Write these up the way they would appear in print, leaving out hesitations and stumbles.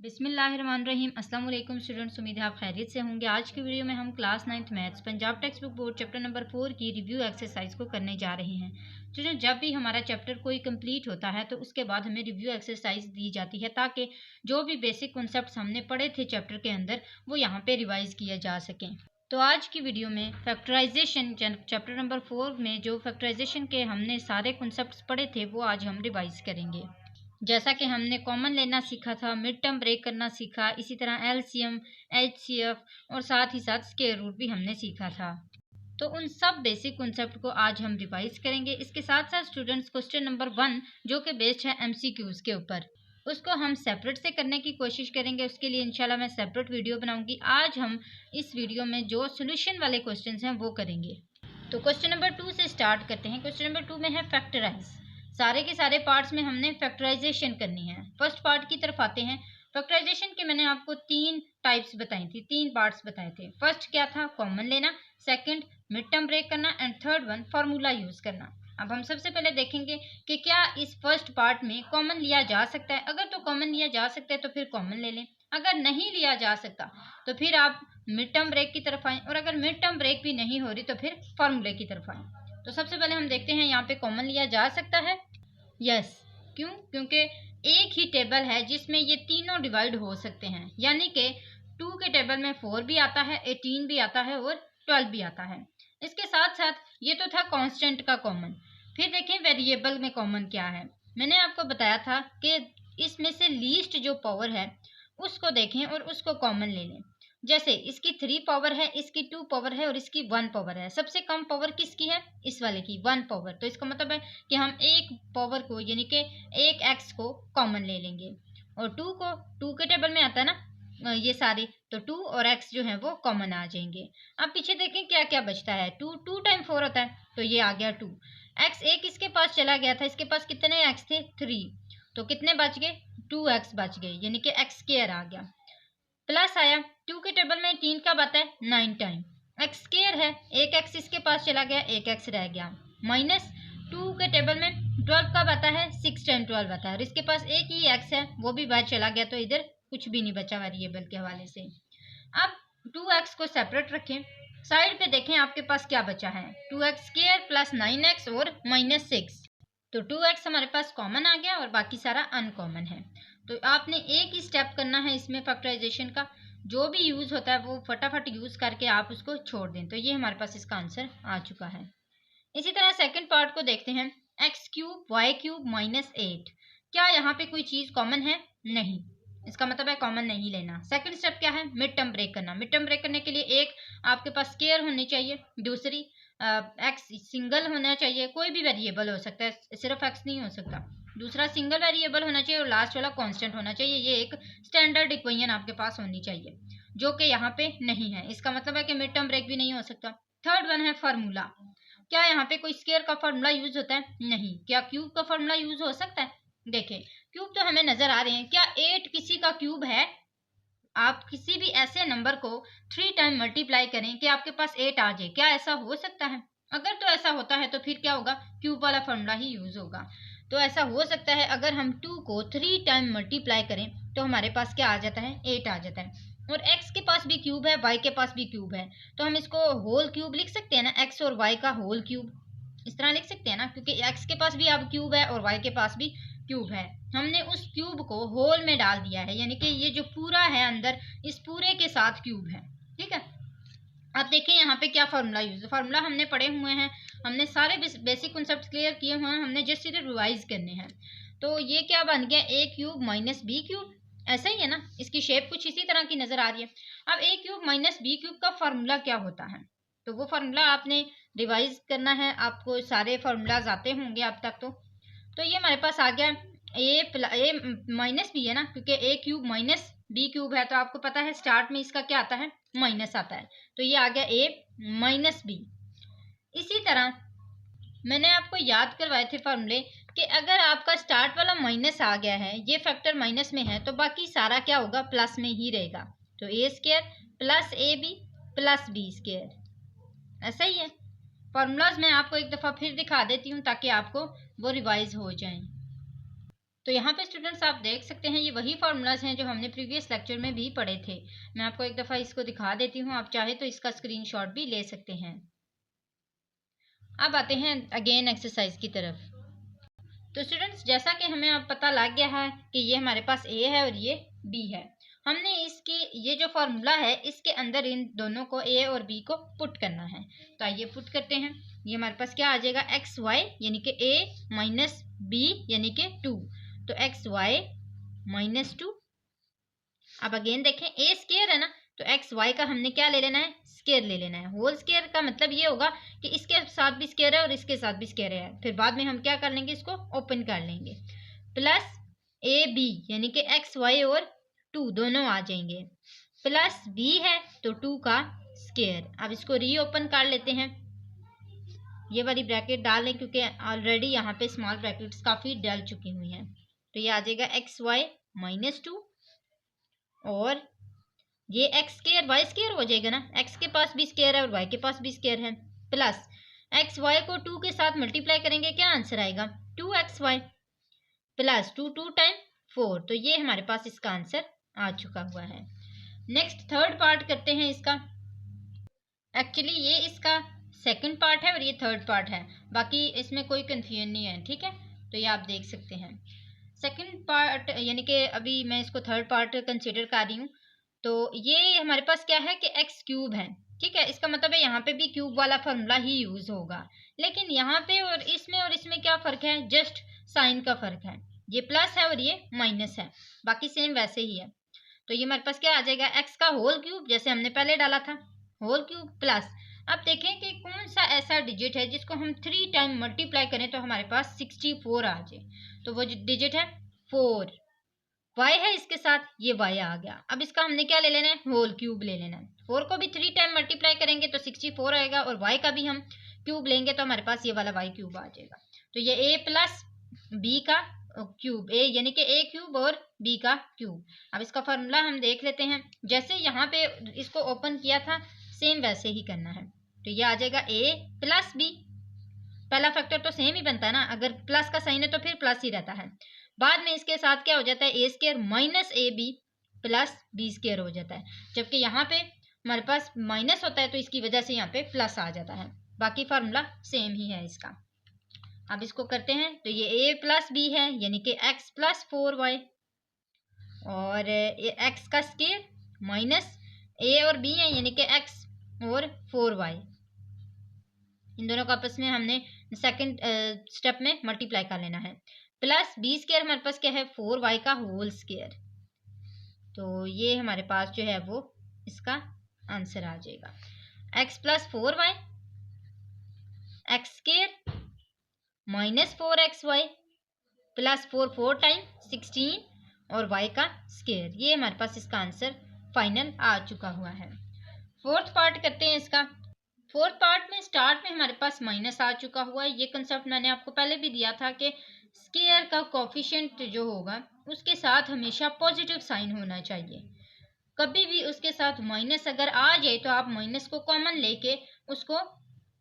बिस्मिल्लाहिर्रहमानिर्रहीम। अस्सलाम वालेकुम स्टूडेंट्स, उम्मीद है आप खैरियत से होंगे। आज की वीडियो में हम class 9th maths Punjab text book board chapter number 4 की रिव्यू एक्सरसाइज को करने जा रहे हैं। स्टूडेंट, जब भी हमारा चैप्टर कोई कंप्लीट होता है तो उसके बाद हमें रिव्यू एक्सरसाइज दी जाती है ताकि जो भी बेसिक कॉन्सेप्ट्स हमने पढ़े थे चैप्टर के अंदर वो यहाँ पे रिवाइज किया जा सकें। तो आज की वीडियो में फैक्टराइजेशन चैप्टर नंबर 4 में जो फैक्टराइजेशन के हमने सारे कॉन्सेप्ट्स पढ़े थे वो आज हम रिवाइज करेंगे। जैसा कि हमने कॉमन लेना सीखा था, मिड टर्म ब्रेक करना सीखा, इसी तरह एलसीएम, एचसीएफ और साथ ही साथ स्क्वायर रूट भी हमने सीखा था। तो उन सब बेसिक कॉन्सेप्ट को आज हम रिवाइज करेंगे। इसके साथ साथ स्टूडेंट्स क्वेश्चन नंबर 1 जो कि बेस्ड है एमसीक्यूज के ऊपर, उसको हम सेपरेट से करने की कोशिश करेंगे। उसके लिए इंशाल्लाह मैं सेपरेट वीडियो बनाऊंगी। आज हम इस वीडियो में जो सोल्यूशन वाले क्वेश्चन हैं वो करेंगे। तो क्वेश्चन नंबर 2 से स्टार्ट करते हैं। क्वेश्चन नंबर 2 में है फैक्टराइज। सारे के सारे पार्ट्स में हमने फैक्टराइजेशन करनी है। फर्स्ट पार्ट की तरफ आते हैं। फैक्टराइजेशन के मैंने आपको 3 टाइप्स बताई थी, 3 पार्ट्स बताए थे। फर्स्ट क्या था? कॉमन लेना, सेकंड मिड टर्म ब्रेक करना and third one formula use करना। अब हम सबसे पहले देखेंगे कि क्या इस फर्स्ट पार्ट में कॉमन लिया जा सकता है। अगर तो कॉमन लिया जा सकता है तो फिर कॉमन ले लें, अगर नहीं लिया जा सकता तो फिर आप मिड टर्म ब्रेक की तरफ आएँ, और अगर मिड टर्म ब्रेक भी नहीं हो रही तो फिर फार्मूले की तरफ आएँ। तो सबसे पहले हम देखते हैं यहाँ पे कॉमन लिया जा सकता है। यस। क्यों? क्योंकि एक ही टेबल है जिसमें ये तीनों डिवाइड हो सकते हैं, यानी कि 2 के टेबल में 4 भी आता है, 18 भी आता है और 12 भी आता है। इसके साथ साथ ये तो था कांस्टेंट का कॉमन। फिर देखें वेरिएबल में कॉमन क्या है। मैंने आपको बताया था कि इसमें से लीस्ट जो पावर है उसको देखें और उसको कॉमन ले लें। जैसे इसकी 3 पावर है, इसकी 2 पावर है और इसकी 1 पावर है। सबसे कम पावर किसकी है? इस वाले की 1 पावर। तो इसका मतलब है कि हम एक पावर को यानी कि एक एक्स को कॉमन ले लेंगे, और 2 को 2 के टेबल में आता है ना ये सारे, तो 2 और x जो है वो कॉमन आ जाएंगे। अब पीछे देखें क्या क्या बचता है। 2 टाइम 4 होता है तो ये आ गया 2 x। एक इसके पास चला गया था, इसके पास कितने x थे? 3, तो कितने बच गए? 2x बच गए, यानी कि x स्क्वायर आ गया। प्लस आया 2 के टेबल में 3 कब आता है? 9 टाइम। एक्स स्क्वायर है, एक एक्स इसके पास चला गया, एक एक्स रह गया। माइनस 2 के टेबल में 12 कब आता है? 6 टाइम 12 आता है, और इसके पास एक ही एक्स है वो भी बाहर चला गया, तो इधर कुछ भी नहीं बचा वेरिएबल के हवाले से। अब 2x को सेपरेट रखें, साइड पे देखें आपके पास क्या बचा है। 2x स्क्वायर प्लस 9x और माइनस 6, तो 2x हमारे पास कॉमन आ गया और बाकी सारा अनकॉमन है। तो आपने एक ही स्टेप करना है इसमें फैक्टराइजेशन का, जो भी यूज होता है वो फटाफट यूज करके आप उसको छोड़ दें। तो ये हमारे पास इसका आंसर आ चुका है। इसी तरह सेकंड पार्ट को देखते हैं। X cube y cube minus 8, क्या यहाँ पे कोई चीज कॉमन है? नहीं, इसका मतलब है कॉमन नहीं लेना। सेकंड स्टेप क्या है? मिड टर्म ब्रेक करना। मिड टर्म ब्रेक करने के लिए एक आपके पास स्क्वायर होनी चाहिए, दूसरी एक्स सिंगल होना चाहिए, कोई भी वेरिएबल हो सकता है, सिर्फ एक्स नहीं हो सकता। दूसरा सिंगल वेरिएबल होना चाहिए और लास्ट वाला कांस्टेंट होना चाहिए। ये एक स्टैंडर्ड इक्वेशन आपके पास होनी चाहिए, जो कि यहाँ पे नहीं है। इसका मतलब है कि मिड टर्म ब्रेक भी नहीं हो सकता। थर्ड वन है फार्मूला। क्या यहाँ पे कोई स्क्वायर का फार्मूला यूज होता है? नहीं। क्या क्यूब का फार्मूला यूज हो सकता है? देखें, क्यूब तो हमें नजर आ रहे हैं। क्या 8 किसी का क्यूब है? आप किसी भी ऐसे नंबर को 3 टाइम मल्टीप्लाई करें कि आपके पास 8 आ जाए, क्या ऐसा हो सकता है? अगर तो ऐसा होता है तो फिर क्या होगा? क्यूब वाला फॉर्मूला ही यूज होगा। तो ऐसा हो सकता है अगर हम 2 को 3 टाइम मल्टीप्लाई करें तो हमारे पास क्या आ जाता है? 8 आ जाता है। और x के पास भी क्यूब है, y के पास भी क्यूब है, तो हम इसको होल क्यूब लिख सकते हैं ना, x और y का होल क्यूब, इस तरह लिख सकते हैं ना, क्योंकि x के पास भी अब क्यूब है और y के पास भी क्यूब है। हमने उस क्यूब को होल में डाल दिया है, यानी कि ये जो पूरा है अंदर, इस पूरे के साथ क्यूब है। ठीक है। अब देखें यहाँ पे क्या फार्मूला यूज। फार्मूला हमने पढ़े हुए हैं, हमने सारे बेसिक कॉन्सेप्ट क्लियर किए हुए हैं, हमने जस्ट इधर रिवाइज करने हैं। तो ये क्या बन गया? a cube minus b cube, ऐसा ही है ना, इसकी शेप कुछ इसी तरह की नजर आ रही है। अब a cube minus b cube का फार्मूला क्या होता है, तो वो फार्मूला आपने रिवाइज करना है। आपको सारे फार्मूलाज आते होंगे अब तक। तो ये हमारे पास आ गया ए माइनस बी है ना, क्योंकि ए क्यूब माइनस बी क्यूब है, तो आपको पता है स्टार्ट में इसका क्या आता है? माइनस आता है, तो ये आ गया ए माइनस बी। इसी तरह मैंने आपको याद करवाए थे फार्मूले कि अगर आपका स्टार्ट वाला माइनस आ गया है, ये फैक्टर माइनस में है, तो बाकी सारा क्या होगा? प्लस में ही रहेगा। तो A square plus A B plus B square, ऐसा ही है। फार्मूलाज मैं आपको एक दफ़ा फिर दिखा देती हूँ ताकि आपको वो रिवाइज हो जाए। तो यहाँ पे स्टूडेंट्स आप देख सकते हैं ये वही फार्मूलाज हैं जो हमने प्रीवियस लेक्चर में भी पढ़े थे। मैं आपको एक दफ़ा इसको दिखा देती हूँ, आप चाहे तो इसका स्क्रीनशॉट भी ले सकते हैं। अब आते हैं अगेन एक्सरसाइज की तरफ। तो स्टूडेंट्स जैसा कि हमें अब पता लग गया है कि ये हमारे पास ए है और ये बी है, हमने इसकी ये जो फार्मूला है इसके अंदर इन दोनों को ए और बी को पुट करना है। तो आइए पुट करते हैं। ये हमारे पास क्या आ जाएगा, एक्स वाई यानी कि ए माइनस बी यानी कि 2, तो एक्स वाई माइनस 2। अब अगेन देखें ए स्केयर है ना, तो एक्स वाई का हमने क्या ले लेना है, स्केयर ले लेना है। होल स्केयर का मतलब ये होगा कि इसके साथ भी स्केयर है और इसके साथ भी स्केयर है। फिर बाद में हम क्या कर लेंगे, इसको ओपन कर लेंगे। प्लस ए बी यानी कि एक्स वाई और 2 दोनों आ जाएंगे, प्लस बी है तो 2 का स्केयर। अब इसको रीओपन कर लेते हैं, ये वाली ब्रैकेट डाल लें क्योंकि ऑलरेडी यहाँ पे स्मॉल ब्रैकेट्स काफ़ी डल चुकी हुई हैं। तो ये आ जाएगा एक्स वाई माइनस 2 और ये एक्स स्केयर वाई स्केयर हो जाएगा ना, एक्स के पास भी स्केयर है और वाई के पास भी स्केयर है, प्लस एक्स वाई को 2 के साथ मल्टीप्लाई करेंगे, क्या आंसर आएगा 2xy प्लस 2 2 टाइम 4। तो ये हमारे पास इसका आंसर आ चुका हुआ है। नेक्स्ट थर्ड पार्ट करते हैं इसका। एक्चुअली ये इसका सेकंड पार्ट है और ये थर्ड पार्ट है, बाकी इसमें कोई कन्फ्यूजन नहीं है, ठीक है। तो ये आप देख सकते हैं सेकंड पार्ट, यानी कि अभी मैं इसको थर्ड पार्ट कंसिडर कर रही हूँ। तो ये हमारे पास क्या है कि एक्स क्यूब है, ठीक है। इसका मतलब है यहाँ पे भी क्यूब वाला फॉर्मूला ही यूज होगा, लेकिन यहाँ पे और इसमें क्या फ़र्क है, जस्ट साइन का फ़र्क है। ये प्लस है और ये माइनस है, बाकी सेम वैसे ही है। तो ये हमारे पास क्या आ जाएगा, एक्स का होल क्यूब जैसे हमने पहले डाला था, होल क्यूब प्लस। अब देखें कि कौन सा ऐसा डिजिट है जिसको हम 3 टाइम मल्टीप्लाई करें तो हमारे पास 64 आ जाए। तो वो जो डिजिट है 4, y है इसके साथ, ये y आ गया। अब इसका हमने क्या ले लेना है, होल क्यूब ले लेना है। 4 को भी 3 टाइम मल्टीप्लाई करेंगे तो 64 आएगा और y का भी हम क्यूब लेंगे तो हमारे पास ये वाला y क्यूब आ जाएगा। तो ये a प्लस बी का क्यूब, a यानी कि a क्यूब और b का क्यूब। अब इसका फार्मूला हम देख लेते हैं, जैसे यहाँ पे इसको ओपन किया था सेम वैसे ही करना है। तो ये आ जाएगा a प्लस b, पहला फैक्टर तो सेम ही बनता है ना, अगर प्लस का साइन है तो फिर प्लस ही रहता है। बाद में इसके साथ क्या हो जाता है, A square minus A B plus B square हो जाता है, जबकि यहाँ पे हमारे पास माइनस होता है तो इसकी वजह से यहाँ पे प्लस आ जाता है। बाकी फार्मूला सेम ही है इसका। अब इसको करते हैं, तो ये ए प्लस बी है यानी कि एक्स प्लस 4y और एक्स का स्केयर माइनस ए और बी है यानी कि एक्स और 4y, इन दोनों को आपस में हमने सेकंड स्टेप में मल्टीप्लाई कर लेना है। प्लस बी स्केयर हमारे पास क्या है, 4y का होल स्केयर। तो ये हमारे पास जो है वो इसका आंसर आ जाएगा, x plus 4y x square minus 4xy plus 4 time 16 और y का स्केयर। ये हमारे पास इसका आंसर फाइनल आ चुका हुआ है। फोर्थ पार्ट करते हैं इसका। फोर्थ पार्ट में स्टार्ट में हमारे पास माइनस आ चुका हुआ है। ये कंसेप्ट मैंने आपको पहले भी दिया था कि स्केयर का कोफिशिएंट जो होगा उसके साथ हमेशा पॉजिटिव साइन होना चाहिए। कभी भी उसके साथ माइनस अगर आ जाए तो आप माइनस को कॉमन लेके उसको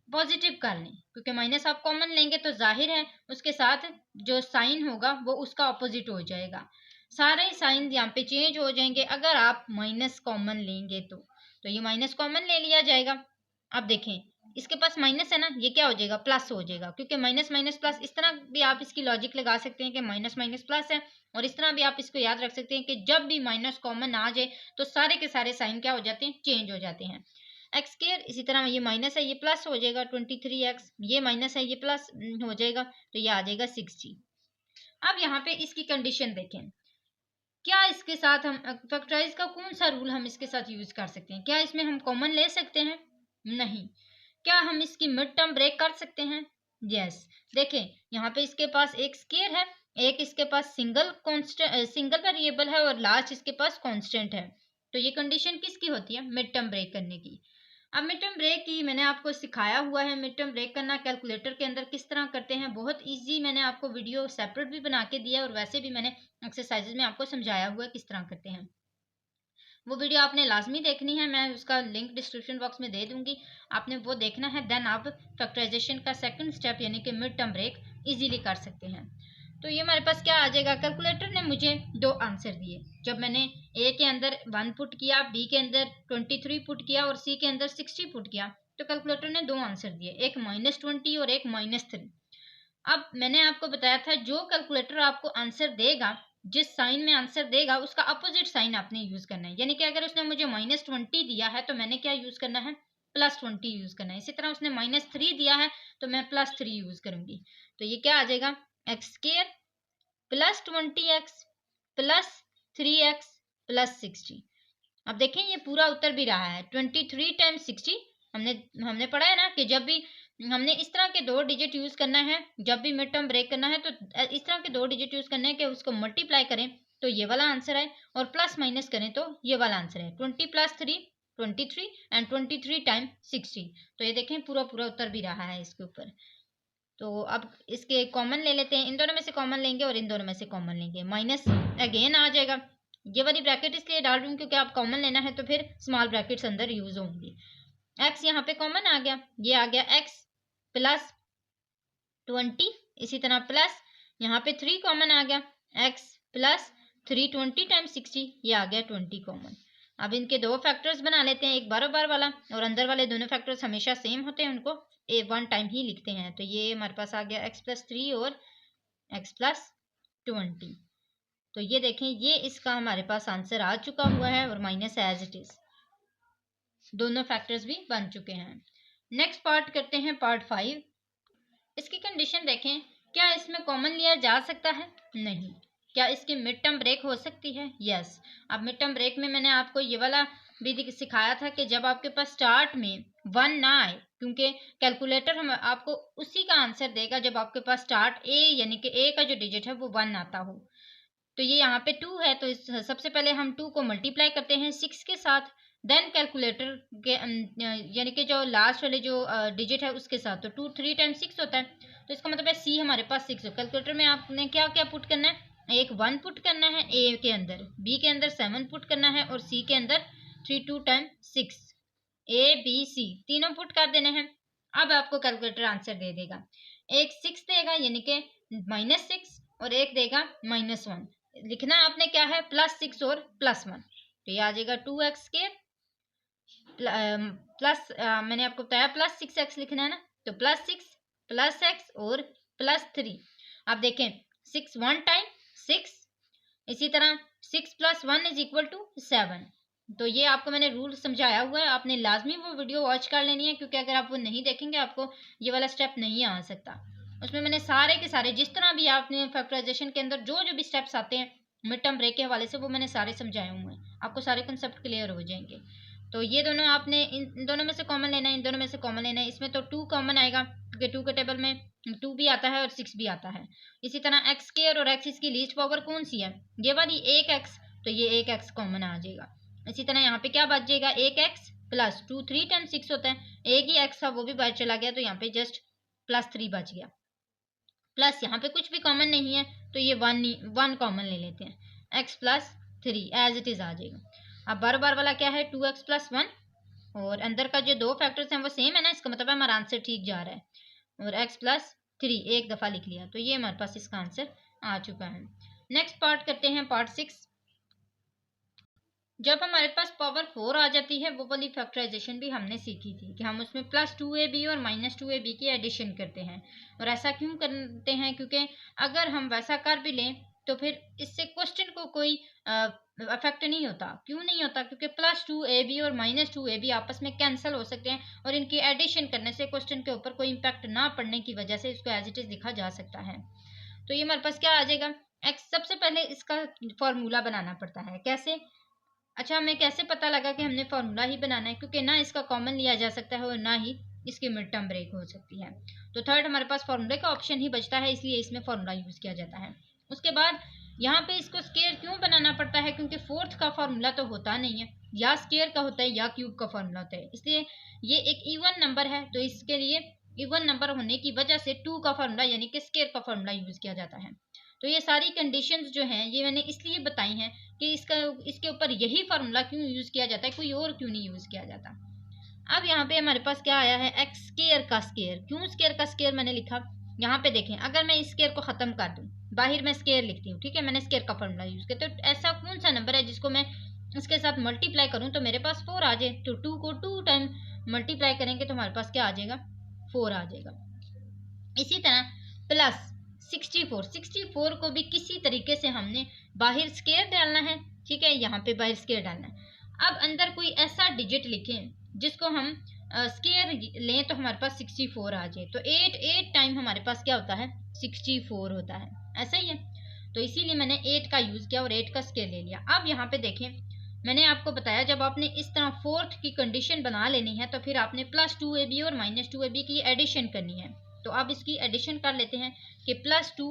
पॉजिटिव कर लें, क्योंकि माइनस आप कॉमन लेंगे तो जाहिर है उसके साथ जो साइन होगा वो उसका अपोजिट हो जाएगा, सारे साइन यहाँ पे चेंज हो जाएंगे अगर आप माइनस कॉमन लेंगे तो ये माइनस कॉमन ले लिया जाएगा। अब देखें इसके पास माइनस है ना, ये क्या हो जाएगा, प्लस हो जाएगा, क्योंकि माइनस माइनस प्लस, इस तरह भी आप इसकी लॉजिक लगा सकते हैं कि माइनस माइनस प्लस है, और इस तरह भी आप इसको याद रख सकते हैं कि जब भी माइनस कॉमन आ जाए तो सारे के सारे साइन क्या हो जाते हैं, चेंज हो जाते हैं। एक्स स्क्वायर इसी तरह, ये माइनस है ये प्लस हो जाएगा 23x, ये माइनस है ये प्लस हो जाएगा, तो ये आ जाएगा 60। अब यहाँ पे इसकी कंडीशन देखें, क्या इसके साथ हम फैक्टराइज का कौन सा रूल हम इसके साथ यूज कर सकते हैं, क्या इसमें हम कॉमन ले सकते हैं, नहीं। क्या हम इसकी मिड टर्म ब्रेक कर सकते हैं, यस। देखें यहाँ पे इसके पास एक स्क्वायर है, एक इसके पास सिंगल वेरिएबल है और लास्ट इसके पास कांस्टेंट है, तो ये कंडीशन किसकी होती है, मिड टर्म ब्रेक करने की। अब मिड टर्म ब्रेक की मैंने आपको सिखाया हुआ है, मिड टर्म ब्रेक करना कैलकुलेटर के अंदर किस तरह करते हैं, बहुत इजी मैंने आपको वीडियो सेपरेट भी बना के दिया है और वैसे भी मैंने एक्सरसाइजेज में आपको समझाया हुआ है किस तरह करते हैं। वो वीडियो आपने लाजमी देखनी है, मैं उसका लिंक डिस्क्रिप्शन बॉक्स में दे दूंगी, आपने वो देखना है। देन आप फैक्टराइजेशन का सेकंड स्टेप यानी कि मिड टर्म ब्रेक इजीली कर सकते हैं। तो ये हमारे पास क्या आ जाएगा, कैलकुलेटर ने मुझे दो आंसर दिए। जब मैंने ए के अंदर 1 पुट किया, बी के अंदर 23 पुट किया और सी के अंदर 60 पुट किया, तो कैलकुलेटर ने दो आंसर दिए, एक -20 और एक -3। अब मैंने आपको बताया था जो कैलकुलेटर आपको आंसर देगा, जिस साइन में आंसर देगा उसका अपोजिट साइन आपने यूज करना है। यानी कि अगर उसने मुझे -20 दिया है तो मैंने क्या यूज करना है, +20 यूज करना है। इसी तरह उसने -3 दिया है तो मैं +3 यूज करूंगी। तो ये क्या आ जाएगा, x² +20x +3x +60। अब देखें ये पूरा उत्तर भी रहा है 23 टाइम्स 60। हमने पढ़ा है ना कि जब भी हमने इस तरह के दो डिजिट यूज करना है, जब भी मिड टर्म ब्रेक करना है तो इस तरह के दो डिजिट यूज करने हैं कि उसको मल्टीप्लाई करें तो ये वाला आंसर है, और प्लस माइनस करें तो ये वाला आंसर है। 20 + 3 23 एंड 23 टाइम 60। तो ये देखें पूरा पूरा उत्तर भी रहा है इसके ऊपर। तो अब इसके कॉमन ले लेते हैं, इन दोनों में से कॉमन लेंगे और इन दोनों में से कॉमन लेंगे। माइनस अगेन आ जाएगा, ये वाली ब्रैकेट इसलिए डाल रही हूँ क्योंकि आप कॉमन लेना है तो फिर स्मॉल ब्रैकेट्स अंदर यूज होंगी। एक्स यहाँ पे कॉमन आ गया, ये आ गया x +20। इसी तरह प्लस यहाँ पे 3 कॉमन आ गया, x +3 20 टाइम्स 60, ये आ गया 20 कॉमन। अब इनके दो फैक्टर्स बना लेते हैं, एक बार वाला और अंदर वाले दोनों फैक्टर्स हमेशा सेम होते हैं, उनको वन टाइम ही लिखते हैं। तो ये हमारे पास आ गया x +3 और x +20। तो ये देखें ये इसका हमारे पास आंसर आ चुका हुआ है और माइनस एज इट इज, दोनों फैक्टर्स भी बन चुके हैं। नेक्स्ट पार्ट करते हैं, पार्ट 5। इसकी कंडीशन देखें, क्या इसमें कॉमन लिया जा सकता है, नहीं। क्या इसकी मिड टर्म ब्रेक हो सकती है, यस। अब मिड टर्म ब्रेक में मैंने आपको ये वाला भी सिखाया था कि जब आपके पास स्टार्ट में 1 ना आए, क्योंकि कैलकुलेटर हम आपको उसी का आंसर देगा जब आपके पास स्टार्ट ए यानी कि ए का जो डिजिट है वो 1 आता हो। तो ये यहाँ पे 2 है, तो इस सबसे पहले हम 2 को मल्टीप्लाई करते हैं 6 के साथ, देन कैलकुलेटर के यानी कि जो लास्ट वाले जो डिजिट है उसके साथ। तो 2 3 टाइम्स 6 होता है, तो इसका मतलब है सी हमारे पास 6 हो। कैलकुलेटर में आपने क्या क्या पुट करना है, एक 1 पुट करना है ए के अंदर, बी के अंदर 7 पुट करना है और सी के अंदर 3 2 टाइम्स 6, ए बी सी तीनों पुट कर देने हैं। अब आपको कैलकुलेटर आंसर दे देगा, एक 6 देगा यानी कि -6 और एक देगा -1। लिखना आपने क्या है, +6 और +1। तो ये आ जाएगा 2x² प्लस मैंने आपको बताया +6x लिखना है ना, तो +6 +x और +3। अब देखें 6 1 टाइम 6, इसी तरह 6 + 1 = 7। तो ये आपको मैंने रूल समझाया हुआ है, आपने लाजमी वो वीडियो वॉच कर लेनी है, क्योंकि अगर आप वो नहीं देखेंगे आपको ये वाला स्टेप नहीं आ सकता। उसमें मैंने सारे के सारे जिस तरह भी आपने फैक्टराइजेशन के अंदर जो जो भी स्टेप्स आते हैं मिड टर्म ब्रेक के हवाले से वो मैंने सारे समझाए हुए हैं, आपको सारे कंसेप्ट क्लियर हो जाएंगे। तो ये दोनों आपने इन दोनों में से कॉमन लेना है, इन दोनों में से कॉमन लेना है। इसमें तो 2 कॉमन आएगा क्योंकि 2 के टेबल में 2 भी आता है और 6 भी आता है। इसी तरह x² और x इसकी लीस्ट पावर कौन सी है, ये वाली 1x, तो ये 1x कॉमन आ जाएगा। इसी तरह यहाँ पे क्या बच जाएगा, 1x + 2 3 टाइम्स 6 होता है, एक ही x था वो भी बाहर चला गया तो यहाँ पे जस्ट +3 बच गया। प्लस यहाँ पे कुछ भी कॉमन नहीं है तो ये 1 कॉमन ले लेते हैं, x +3 एज इट इज आ जाएगा। अब बार वाला क्या है, 2x + 1 और अंदर का जो दो फैक्टर्स हैं वो सेम है ना, इसका मतलब है हमारा आंसर ठीक जा रहा है। और x +3 एक दफ़ा लिख लिया, तो ये हमारे पास इसका आंसर आ चुका है। नेक्स्ट पार्ट करते हैं, पार्ट 6। जब हमारे पास पावर 4 आ जाती है, वो वाली फैक्टराइजेशन भी हमने सीखी थी कि हम उसमें +2ab और -2ab की एडिशन करते हैं। और ऐसा क्यों करते हैं, क्योंकि अगर हम वैसा कर भी लें तो फिर इससे क्वेश्चन को कोई अफेक्ट नहीं होता। क्यों नहीं होता, क्योंकि +2ab और -2ab आपस में कैंसिल हो सकते हैं और इनकी एडिशन करने से क्वेश्चन के ऊपर कोई इम्पैक्ट ना पड़ने की वजह से इसको एज इट इज लिखा जा सकता है। तो ये हमारे पास क्या आ जाएगा, x। सबसे पहले इसका फॉर्मूला बनाना पड़ता है, कैसे, अच्छा हमें कैसे पता लगा कि हमने फार्मूला ही बनाना है, क्योंकि ना इसका कॉमन लिया जा सकता है और ना ही इसकी मिड टर्म ब्रेक हो सकती है। तो थर्ड हमारे पास फार्मूले का ऑप्शन ही बचता है, इसलिए इसमें फार्मूला यूज किया जाता है। उसके बाद यहाँ पे इसको स्केयर क्यों बनाना पड़ता है, क्योंकि फोर्थ का फार्मूला तो होता नहीं है, या स्केयर का होता है या क्यूब का फार्मूला होता है, इसलिए ये एक इवन नंबर है। तो इसके लिए इवन नंबर होने की वजह से 2 का फार्मूला यानी कि स्केयर का फार्मूला यूज किया जाता है। तो ये सारी कंडीशंस जो हैं ये मैंने इसलिए बताई हैं कि इसके ऊपर यही फार्मूला क्यों यूज किया जाता है, कोई और क्यों नहीं यूज किया जाता। अब यहाँ पे हमारे पास क्या आया है, x² का स्केयर। क्यों स्केयर का स्केयर मैंने लिखा, यहाँ पे देखें, अगर मैं इस स्केयर को खत्म कर दूं बाहर मैं स्केयर लिखती हूँ, ठीक है, मैंने स्केयर का फॉर्मूला यूज़ किया। तो ऐसा कौन सा नंबर है जिसको मैं इसके साथ मल्टीप्लाई करूँ तो मेरे पास 4 आ जाए? तो 2 को 2 टाइम मल्टीप्लाई करेंगे तो हमारे पास क्या आ जाएगा? 4 आ जाएगा। इसी तरह प्लस 64 को भी किसी तरीके से हमने बाहर स्केयर डालना है, ठीक है, यहाँ पे बाहर स्केयर डालना है। अब अंदर कोई ऐसा डिजिट लिखें जिसको हम स्केयर लें तो हमारे पास 64 आ जाए। तो 8 टाइम हमारे पास क्या होता है? 64 होता है, ऐसा ही है। तो इसीलिए मैंने 8 का यूज़ किया और 8 का स्केयर ले लिया। अब यहाँ पे देखें, मैंने आपको बताया जब आपने इस तरह फोर्थ की कंडीशन बना लेनी है तो फिर आपने +2ab और -2ab की एडिशन करनी है। तो अब इसकी एडिशन कर लेते हैं कि +2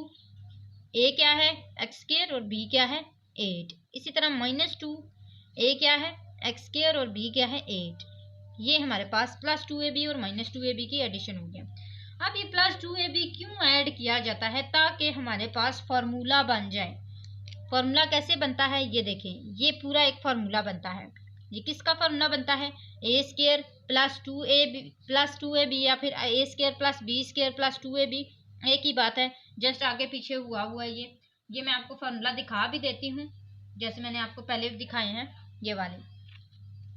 a क्या है? x स्क्वायर और b क्या है? 8। इसी तरह -2 a क्या है? x स्क्वायर और b क्या है? 8। ये हमारे पास +2ab और -2ab की एडिशन हो गया। अब ये +2ab क्यों ऐड किया जाता है? ताकि हमारे पास फार्मूला बन जाए। फार्मूला कैसे बनता है ये देखें, ये पूरा एक फार्मूला बनता है। ये किसका फार्मूला बनता है? A square plus two A B या फिर A square plus B square plus 2ab, एक ही बात है, जस्ट आगे पीछे हुआ हुआ है ये मैं आपको फार्मूला दिखा भी देती हूँ जैसे मैंने आपको पहले भी दिखाए हैं ये वाले।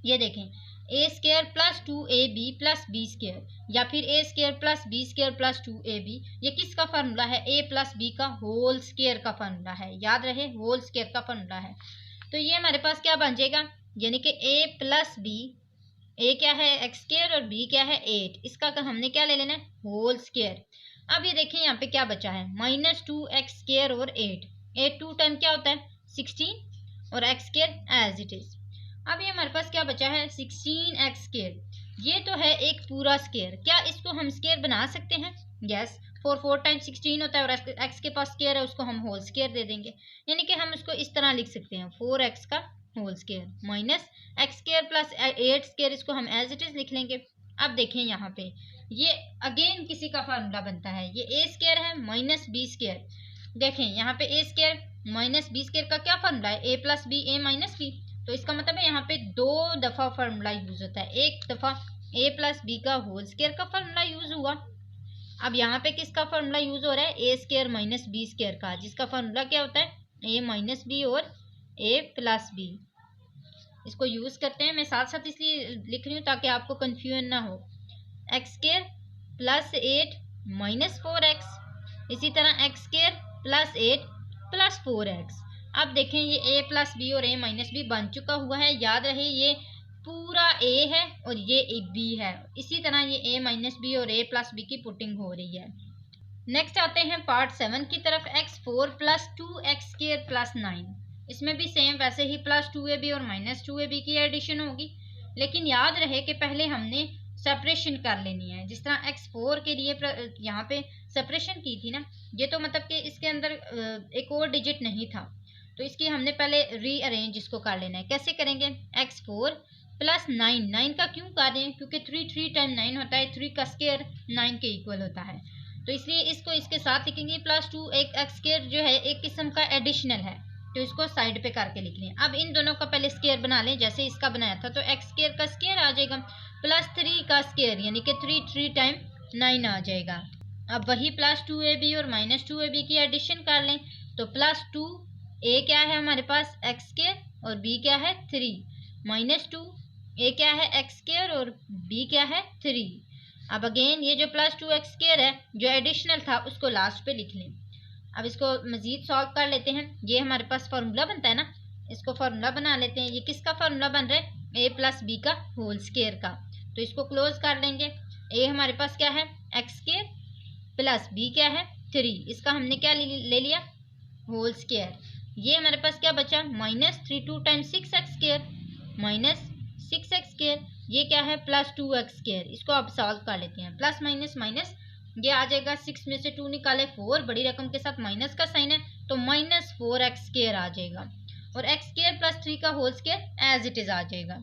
ये देखें, A square plus 2ab plus B square या फिर A square plus B square plus 2ab, ये किसका फार्मूला है? ए प्लस बी का होल स्क्वायर का फार्मूला है, याद रहे होल स्क्वायर का फार्मूला है। तो ये हमारे पास क्या बन जाएगा? यानी कि ए प्लस बी, ए क्या है? एक्स स्क्वायर और बी क्या है? 8। इसका हमने क्या ले लेना है? Whole square. अब ये देखें यहाँ पे क्या बचा है? -2x स्क्वायर और 8 2 टाइम क्या होता है? 16 और x square as it is. अब ये हमारे पास क्या बचा है? 16x square. ये तो है एक पूरा स्क्वायर, क्या इसको हम स्क्वायर बना सकते हैं? यस, 4 टाइम्स 16 होता है और x के पास स्क्वायर है उसको हम होल स्क्वायर दे देंगे। यानी कि हम उसको इस तरह लिख सकते हैं 4x का whole square minus x square plus 8 square, इसको हम एज इट इज लिख लेंगे। अब देखें यहाँ पे ये अगेन किसी का फार्मूला बनता है, ये ए स्क्वायर है माइनस बी स्क्वायर। देखें यहाँ पे ए स्क्वायर माइनस बी स्क्वायर का क्या फार्मूला है? A plus B A minus B. तो इसका मतलब है यहाँ पे 2 दफा फार्मूला यूज होता है। एक दफा ए प्लस बी का होल स्क्वायर का फार्मूला यूज हुआ, अब यहाँ पे किसका फार्मूला यूज हो रहा है? A square minus b square का, जिसका फार्मूला क्या होता है? ए माइनस बी और ए प्लस बी। इसको यूज करते हैं, मैं साथ साथ इसलिए लिख रही हूँ ताकि आपको कंफ्यूजन ना हो। X square plus 8 minus 4x, इसी तरह x square plus 8 plus 4x। अब देखें ये a प्लस बी और a माइनस बी बन चुका हुआ है, याद रहे ये पूरा a है और ये b है। इसी तरह ये a माइनस बी और a प्लस बी की पुटिंग हो रही है। नेक्स्ट आते हैं पार्ट 7 की तरफ, x4 plus 2x square plus 9। इसमें भी सेम वैसे ही +2ab और -2ab की एडिशन होगी, लेकिन याद रहे कि पहले हमने सेपरेशन कर लेनी है। जिस तरह x4 के लिए यहाँ पे सेपरेशन की थी ना, ये तो मतलब कि इसके अंदर एक और डिजिट नहीं था, तो इसकी हमने पहले रीअरेंज इसको कर लेना है। कैसे करेंगे? x4 प्लस 9 का क्यों कर रहे हैं? क्योंकि 3 टाइम 9 होता है, 3 का स्क्वायर 9 के इक्वल होता है, तो इसलिए इसको इसके साथ लिखेंगे। +2 एक x स्क्वायर जो है एक किस्म का एडिशनल है, तो इसको साइड पे करके लिख लें। अब इन दोनों का पहले स्क्वायर बना लें जैसे इसका बनाया था, तो x स्क्वायर का स्क्वायर आ जाएगा प्लस 3 का स्क्वायर यानी कि 3 टाइम 9 आ जाएगा। अब वही +2ab और -2ab की एडिशन कर लें, तो +2 a क्या है हमारे पास? x स्क्वायर और b क्या है? 3 -2 a क्या है? x स्क्वायर और b क्या है? 3। अब अगेन ये जो +2x स्क्वायर है जो एडिशनल था उसको लास्ट पे लिख लें। अब इसको मजीद सॉल्व कर लेते हैं। ये हमारे पास फार्मूला बनता है ना, इसको फार्मूला बना लेते हैं। ये किसका फार्मूला बन रहा है? a प्लस बी का होल स्क्वायर का, तो इसको क्लोज कर लेंगे। a हमारे पास क्या है? एक्स स्क्वायर प्लस b क्या है? 3। इसका हमने क्या ले लिया? Whole square. ये हमारे पास क्या बचा? -3 2 time 6x square minus 6x square, ये क्या है? +2x square. इसको अब सॉल्व कर लेते हैं। प्लस माइनस माइनस ये आ जाएगा, 6 में से 2 निकाले 4, बड़ी रकम के साथ माइनस का साइन है तो -4x स्क्वायर आ जाएगा, और x स्क्वायर प्लस 3 का whole square as it is आ जाएगा।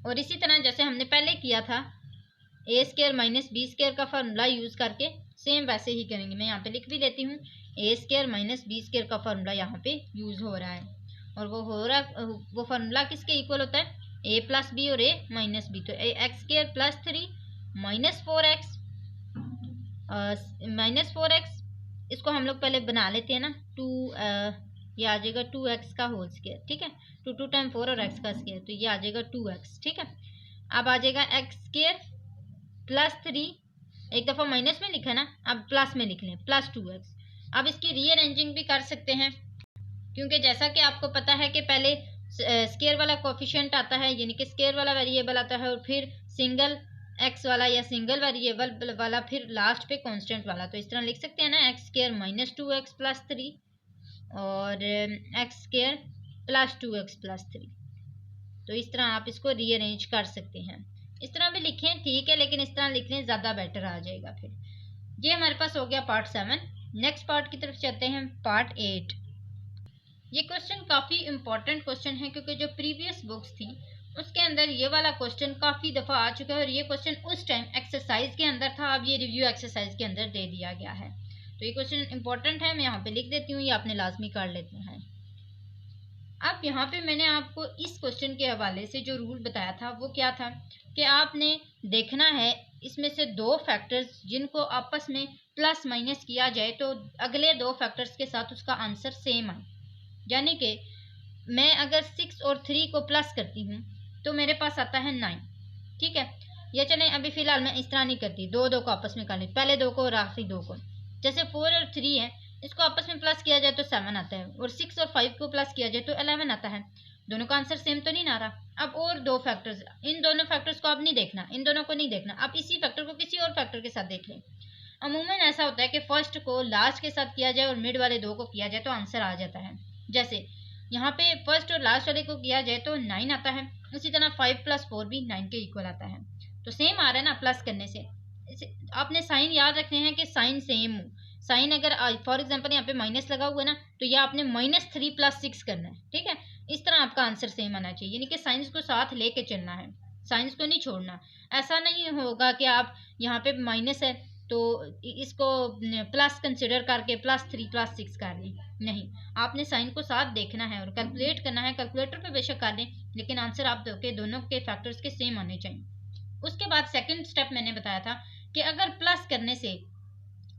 और इसी तरह जैसे हमने पहले किया था a square minus b square का फार्मूला यूज करके सेम वैसे ही करेंगे। मैं यहाँ पे लिख भी देती हूँ, a square minus b square का फार्मूला यहाँ पे यूज हो रहा है, और वो फार्मूला किसके इक्वल होता है? a प्लस बी और a माइनस बी। तो एक्स स्क्वायर प्लस 3 -4x इसको हम लोग पहले बना लेते हैं ना, ये आ जाएगा 2x का होल स्क्वायर, ठीक है। 2 टाइम 4 और x का स्क्वायर, तो ये आ जाएगा 2x, ठीक है। अब आ जाएगा x स्क्वायर प्लस 3, एक दफ़ा माइनस में लिखा ना, अब प्लस में लिख लें, प्लस 2x। अब इसकी रीअरेंजिंग भी कर सकते हैं, क्योंकि जैसा कि आपको पता है कि पहले स्क्वायर वाला कोफिशिएंट आता है, यानी कि स्क्वायर वाला वेरिएबल आता है, और फिर सिंगल एक्स वाला या सिंगल वेरिएबल वाला, फिर लास्ट पे कांस्टेंट वाला। तो इस तरह लिख सकते हैं ना, x square minus 2x plus 3 और x square plus 2x plus 3। तो इस तरह आप इसको रीअरेंज कर सकते हैं। इस तरह भी लिखें, ठीक है, लेकिन इस तरह लिख लें, ज़्यादा बेटर आ जाएगा फिर। ये हमारे पास हो गया पार्ट 7। नेक्स्ट पार्ट की तरफ चलते हैं, पार्ट 8। ये क्वेश्चन काफ़ी इंपॉर्टेंट क्वेश्चन है, क्योंकि जो प्रीवियस बुक्स थी उसके अंदर ये वाला क्वेश्चन काफ़ी दफ़ा आ चुका है, और ये क्वेश्चन उस टाइम एक्सरसाइज के अंदर था, अब ये रिव्यू एक्सरसाइज के अंदर दे दिया गया है। तो ये क्वेश्चन इंपॉर्टेंट है, मैं यहाँ पे लिख देती हूँ, ये आपने लाजमी कर लेते हैं। अब यहाँ पे मैंने आपको इस क्वेश्चन के हवाले से जो रूल बताया था वो क्या था, कि आपने देखना है इसमें से दो फैक्टर्स जिनको आपस में प्लस माइनस किया जाए तो अगले दो फैक्टर्स के साथ उसका आंसर सेम आए। यानी कि मैं अगर 6 और 3 को प्लस करती हूँ तो मेरे पास आता है 9, ठीक है। या चलें अभी फ़िलहाल मैं इस तरह नहीं करती, दो को आपस में कर ली, पहले दो को और आखिरी दो को। जैसे 4 और 3 है, इसको आपस में प्लस किया जाए तो 7 आता है, और 6 और 5 को प्लस किया जाए तो 11 आता है। दोनों का आंसर सेम तो नहीं आ रहा। अब और दो फैक्टर्स, इन दोनों फैक्टर्स को अब नहीं देखना, इन दोनों को नहीं देखना, अब इसी फैक्टर को किसी और फैक्टर के साथ देख लें। अमूमन ऐसा होता है कि फर्स्ट को लास्ट के साथ किया जाए और मिड वाले दो को किया जाए तो आंसर आ जाता है। जैसे यहाँ पे फर्स्ट और लास्ट वाले को किया जाए तो 9 आता है, उसी तरह 5 + 4 भी 9 के इक्वल आता है। तो सेम आ रहा है ना प्लस करने से। आपने साइन याद रखने हैं कि साइन सेम हो। साइन अगर फॉर एग्जांपल यहाँ पे माइनस लगा हुआ है ना, तो यह आपने -3 + 6 करना है, ठीक है। इस तरह आपका आंसर सेम आना चाहिए, यानी कि साइंस को साथ लेके चलना है, साइंस को नहीं छोड़ना। ऐसा नहीं होगा कि आप यहाँ पे माइनस है तो इसको प्लस कंसिडर करके +3 + 6 कर लें, नहीं, आपने साइन को साथ देखना है और कैलकुलेट करना है। कैलकुलेटर पे बेशक कर लें, लेकिन आंसर आप दोनों के फैक्टर्स के सेम आने चाहिए। उसके बाद सेकंड स्टेप मैंने बताया था कि अगर प्लस करने से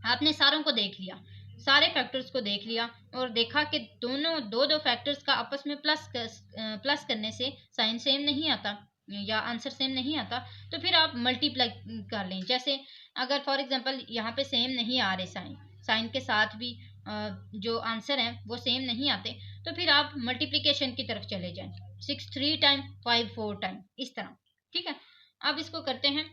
आपने सारों को देख लिया, सारे फैक्टर्स को देख लिया और देखा कि दोनों दो फैक्टर्स का आपस में प्लस करने से साइन सेम नहीं आता या आंसर सेम नहीं आता, तो फिर आप मल्टीप्लाई कर लें। जैसे अगर फॉर एग्जांपल यहाँ पे सेम नहीं आ रहे साइन के साथ भी जो आंसर हैं वो सेम नहीं आते, तो फिर आप मल्टीप्लिकेशन की तरफ चले जाएं, 6 3 टाइम, 5 4 टाइम, इस तरह, ठीक है। अब इसको करते हैं।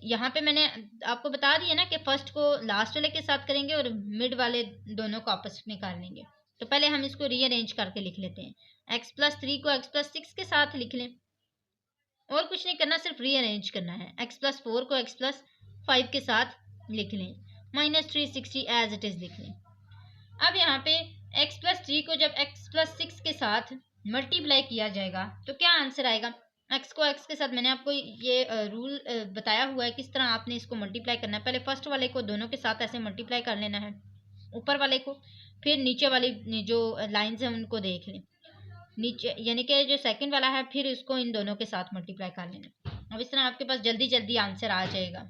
यहाँ पे मैंने आपको बता दिया ना कि फर्स्ट को लास्ट वाले के साथ करेंगे और मिड वाले दोनों को आपस में कर लेंगे। तो पहले हम इसको रीअरेंज करके लिख लेते हैं। x + 3 को x + 6 के साथ लिख लें, और कुछ नहीं करना, सिर्फ रीअरेंज करना है। x + 4 को x + 5 के साथ लिख लें, -360 एज इट इज़ लिख लें। अब यहाँ पे x + 3 को जब x + 6 के साथ मल्टीप्लाई किया जाएगा तो क्या आंसर आएगा। x को x के साथ मैंने आपको ये रूल बताया हुआ है किस तरह आपने इसको मल्टीप्लाई करना है। पहले फर्स्ट वाले को दोनों के साथ ऐसे मल्टीप्लाई कर लेना है, ऊपर वाले को, फिर नीचे वाली जो लाइंस हैं उनको देख लें, नीचे यानी कि जो सेकंड वाला है फिर इसको इन दोनों के साथ मल्टीप्लाई कर लेना। अब इस तरह आपके पास जल्दी जल्दी आंसर आ जाएगा।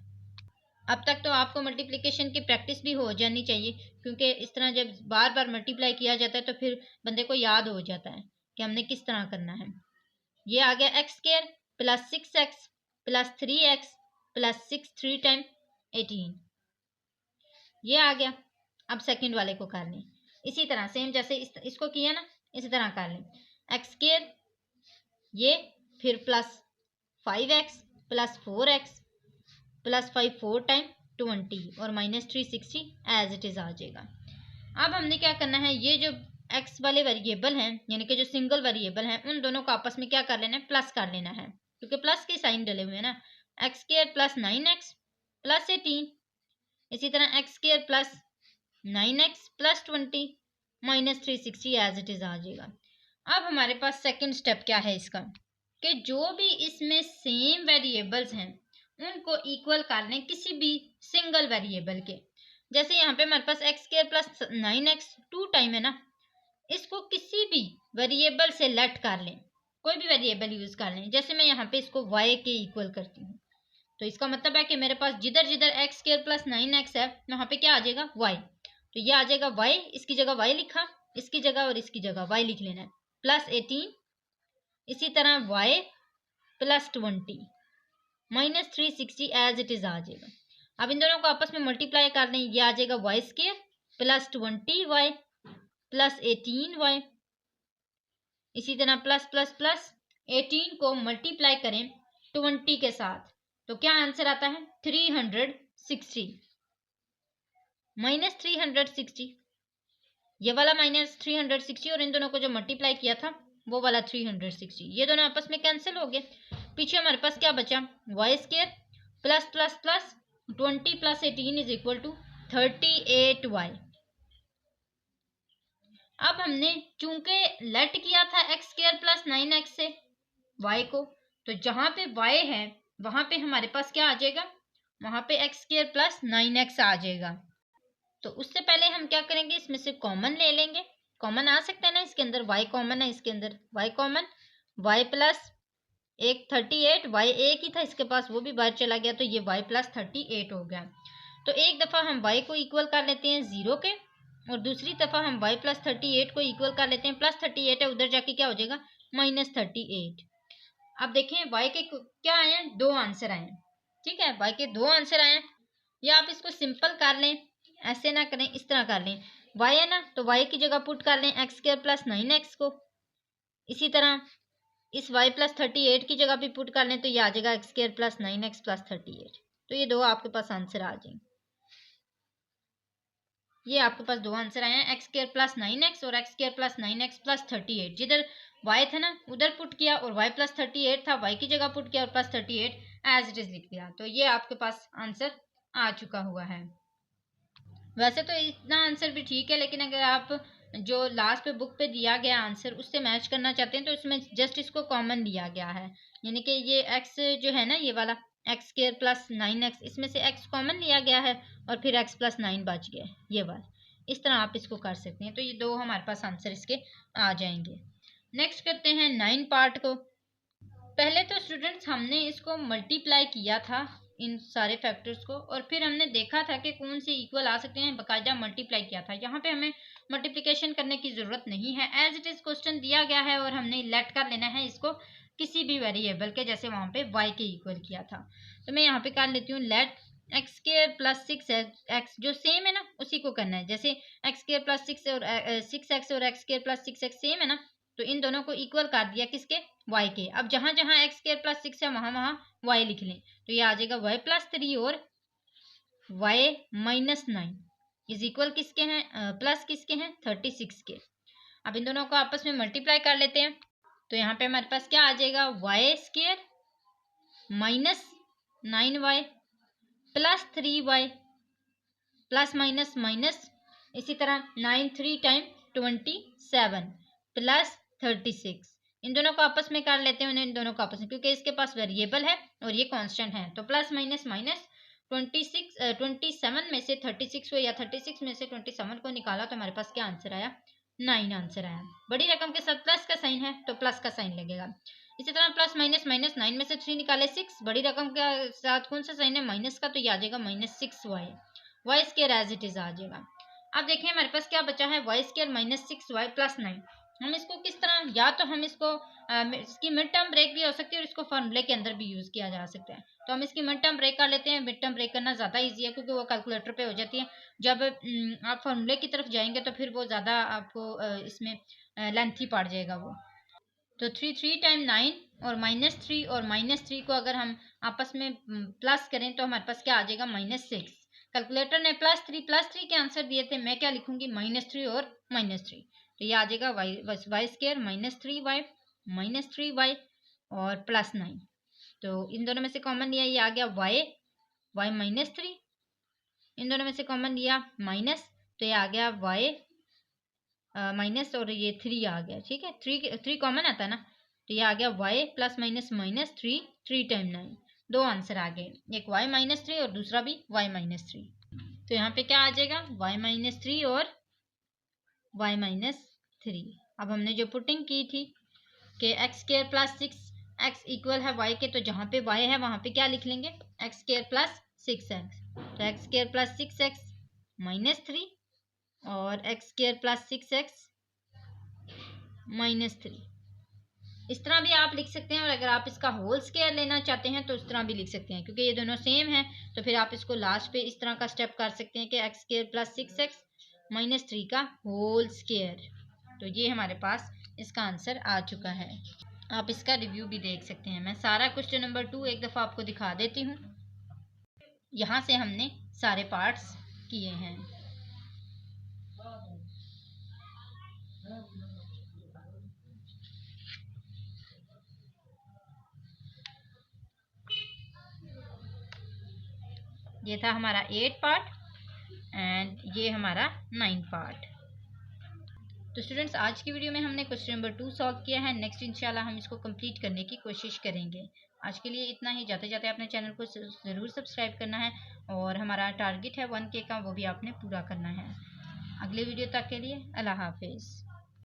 अब तक तो आपको मल्टीप्लिकेशन की प्रैक्टिस भी हो जानी चाहिए, क्योंकि इस तरह जब बार बार मल्टीप्लाई किया जाता है तो फिर बंदे को याद हो जाता है कि हमने किस तरह करना है। ये आ गया x² + 6x + 3x + 6 3 टाइम 18, ये आ गया। अब सेकंड वाले को कर लें, इसी तरह सेम जैसे इसको किया ना, इसी तरह कर लें। x² ये, फिर +5x + 4x + 5 4 टाइम 20 और -360 एज इट इज़ आ जाएगा। अब हमने क्या करना है, ये जो x वाले वेरिएबल हैं यानी कि जो सिंगल वेरिएबल हैं उन दोनों को आपस में क्या कर लेना है, प्लस कर लेना है, क्योंकि प्लस के साइन डले हुए हैं ना। x² + 9x + 18, इसी तरह x² + 9x + 20 -360 as it is आ जाएगा। अब हमारे पास सेकंड स्टेप क्या है इसका, कि जो भी इसमें सेम वेरिएबल्स हैं उनको इक्वल कर लें किसी भी सिंगल वेरिएबल के। जैसे यहाँ पे हमारे पास x² + 9x 2 टाइम है ना, इसको किसी भी वेरिएबल से लेट कर लें, कोई भी वेरिएबल यूज कर लें। जैसे मैं यहाँ पे इसको y के इक्वल करती हूँ, तो इसका मतलब है कि मेरे पास जिधर जिधर x² + 9x है वहाँ पे क्या आ जाएगा, y। तो ये आ जाएगा y, इसकी जगह y लिखा, इसकी जगह और इसकी जगह y लिख लेना है, प्लस 18, इसी तरह y plus 20 minus 360 as it is आ जाएगा। अब इन दोनों को आपस में मल्टीप्लाई कर दें, ये आ जाएगा Y square plus 20y plus 18y, इसी तरह प्लस प्लस प्लस 18 को मल्टीप्लाई करें 20 के साथ तो क्या आंसर आता है 360 माइनस 360, ये वाला माइनस 360 और इन दोनों को जो मल्टीप्लाई किया था वो वाला 360, ये दोनों आपस में कैंसिल हो गए। पीछे हमारे पास क्या बचा, y square plus plus plus 20 plus 18 is equal to 38y। अब हमने चूंकि लेट किया था एक्स स्क्वायर प्लस 9x से y को, तो जहां पे y है वहां पे हमारे पास क्या आ जाएगा, वहां पे एक्स स्क्वायर प्लस 9x आ जाएगा। तो उससे पहले हम क्या करेंगे, इसमें से कॉमन ले लेंगे, कॉमन आ सकता है ना, इसके अंदर y कॉमन है, इसके अंदर y कॉमन, y प्लस एक 38, y एक ही था इसके पास वो भी बाहर चला गया तो ये y प्लस 38 हो गया। तो एक दफ़ा हम y को इक्वल कर लेते हैं 0 के और दूसरी दफ़ा हम y प्लस 38 को इक्वल कर लेते हैं, प्लस 38 है उधर जाके क्या हो जाएगा माइनस 38। अब देखें y के क्या आए हैं, 2 आंसर आए हैं, ठीक है, y के 2 आंसर आए हैं। या आप इसको सिंपल कर लें, ऐसे ना करें, इस तरह कर लें, y है ना तो y की जगह पुट कर लें एक्स स्क्वायर प्लस 9x को, इसी तरह इस y प्लस 38 की जगह भी पुट कर लें तो ये आ जाएगा x square plus 9x plus 38। तो ये 2 आपके पास आंसर आ जाएंगे, ये आपके पास 2 आंसर आए हैं, एक्स स्क्वायर प्लस 9x और x square plus 9x plus 38। जिधर y था ना उधर पुट किया और y प्लस 38 था, y की जगह पुट किया और प्लस 38 एज इट इज लिख दिया, तो ये आपके पास आंसर आ चुका हुआ है। वैसे तो इतना आंसर भी ठीक है, लेकिन अगर आप जो लास्ट पे बुक पे दिया गया आंसर उससे मैच करना चाहते हैं तो इसमें जस्ट इसको कॉमन लिया गया है, यानी कि ये x जो है ना ये वाला एक्स स्क्वायर प्लस 9x, इसमें से x कॉमन लिया गया है और फिर x प्लस 9 बच गया है, ये वाला, इस तरह आप इसको कर सकते हैं। तो ये 2 हमारे पास आंसर इसके आ जाएंगे। नेक्स्ट करते हैं 9 पार्ट को। पहले तो स्टूडेंट्स हमने इसको मल्टीप्लाई किया था इन सारे फैक्टर्स को और फिर हमने देखा था कि कौन से इक्वल आ सकते हैं, बाकायदा मल्टीप्लाई किया था। यहाँ पे हमें मल्टीप्लिकेशन करने की ज़रूरत नहीं है, एज इट इज़ क्वेश्चन दिया गया है और हमने लेट कर लेना है इसको किसी भी वेरिएबल के, जैसे वहाँ पे y के इक्वल किया था। तो मैं यहाँ पे कर लेती हूँ late x square plus 6x, जो सेम है ना उसी को करना है, जैसे एक्स स्क्वायर प्लस 6 और 6x और x square plus 6x same है ना, तो इन दोनों को इक्वल कर दिया किसके, y के। अब जहाँ जहाँ एक्स स्क्वायर प्लस 6 है वहाँ वहाँ y लिख लें, तो ये आ जाएगा y प्लस 3 और y माइनस 9 इज इक्वल किसके हैं, प्लस किसके हैं 36 के। अब इन दोनों को आपस में मल्टीप्लाई कर लेते हैं, तो यहाँ पे हमारे पास क्या आ जाएगा y square minus 9y plus 3y plus minus minus, इसी तरह 9 3 टाइम 27 प्लस 36। इन दोनों को आपस में कर लेते हैं, इन दोनों को आपस में, क्योंकि इसके पास वेरिएबल है और ये कांस्टेंट है, तो प्लस माइनस माइनस 27 में से 36 को या 36 में से 27 को निकाला तो हमारे पास क्या आंसर आया 9 आंसर आया। बड़ी रकम के साथ प्लस का साइन है तो प्लस का साइन लगेगा। इसी तरह प्लस माइनस माइनस 9 में से 3 निकाले 6, बड़ी रकम के साथ कौन सा साइन है माइनस का, तो ये आ जाएगा minus 6y, Y square as it is आ जाएगा। अब देखिए हमारे पास क्या बचा है Y square minus 6y plus 9। हम इसको किस तरह, या तो हम इसको इसकी मिड टर्म ब्रेक भी हो सकती है और इसको फॉर्मूले के अंदर भी यूज़ किया जा सकता है। तो हम इसकी मिड टर्म ब्रेक कर लेते हैं, मिड टर्म ब्रेक करना ज़्यादा इजी है क्योंकि वो कैलकुलेटर पे हो जाती है। जब आप फॉर्मूले की तरफ जाएंगे तो फिर वो ज़्यादा आपको इसमें लेंथी पड़ जाएगा वो। तो 3 टाइम 9 और -3 और -3 को अगर हम आपस में प्लस करें तो हमारे पास क्या आ जाएगा -6। कैलकुलेटर ने प्लस थ्री के आंसर दिए थे, मैं क्या लिखूंगी -3 और -3, तो ये आ जाएगा वाई स्क्वायर -3y और प्लस 9। तो इन दोनों में से कॉमन लिया, ये आ गया y -3, इन दोनों में से कॉमन लिया माइनस, तो ये आ गया y माइनस और ये 3 आ गया, ठीक है, 3 कॉमन आता है ना, तो ये आ गया y plus minus -3 3 time 9, 2 answer आ गए, एक y -3 और दूसरा भी y -3। तो यहाँ पे क्या आ जाएगा y -3 और y -3। अब हमने जो पुटिंग की थी कि x square plus 6x equal है y के, तो जहाँ पे y है वहाँ पे क्या लिख लेंगे एक्स स्क्वायर प्लस 6x, तो एक्स स्क्वायर प्लस 6x -3 और x square plus 6x minus 3। इस तरह भी आप लिख सकते हैं, और अगर आप इसका होल स्क्वायर लेना चाहते हैं तो इस तरह भी लिख सकते हैं, क्योंकि ये दोनों सेम है। तो फिर आप इसको लास्ट पे इस तरह का स्टेप कर सकते हैं कि x square plus 6x minus 3 का होल स्क्वायर। तो ये हमारे पास इसका आंसर आ चुका है। आप इसका रिव्यू भी देख सकते हैं। मैं सारा क्वेश्चन नंबर 2 एक दफ़ा आपको दिखा देती हूँ। यहाँ से हमने सारे पार्ट्स किए हैं। ये था हमारा 8 पार्ट एंड ये हमारा 9 पार्ट। तो स्टूडेंट्स, आज की वीडियो में हमने क्वेश्चन नंबर 2 सॉल्व किया है। नेक्स्ट इंशाल्लाह हम इसको कंप्लीट करने की कोशिश करेंगे। आज के लिए इतना ही। जाते जाते अपने चैनल को ज़रूर सब्सक्राइब करना है, और हमारा टारगेट है 1K का, वो भी आपने पूरा करना है। अगले वीडियो तक के लिए अल्लाह हाफिज़।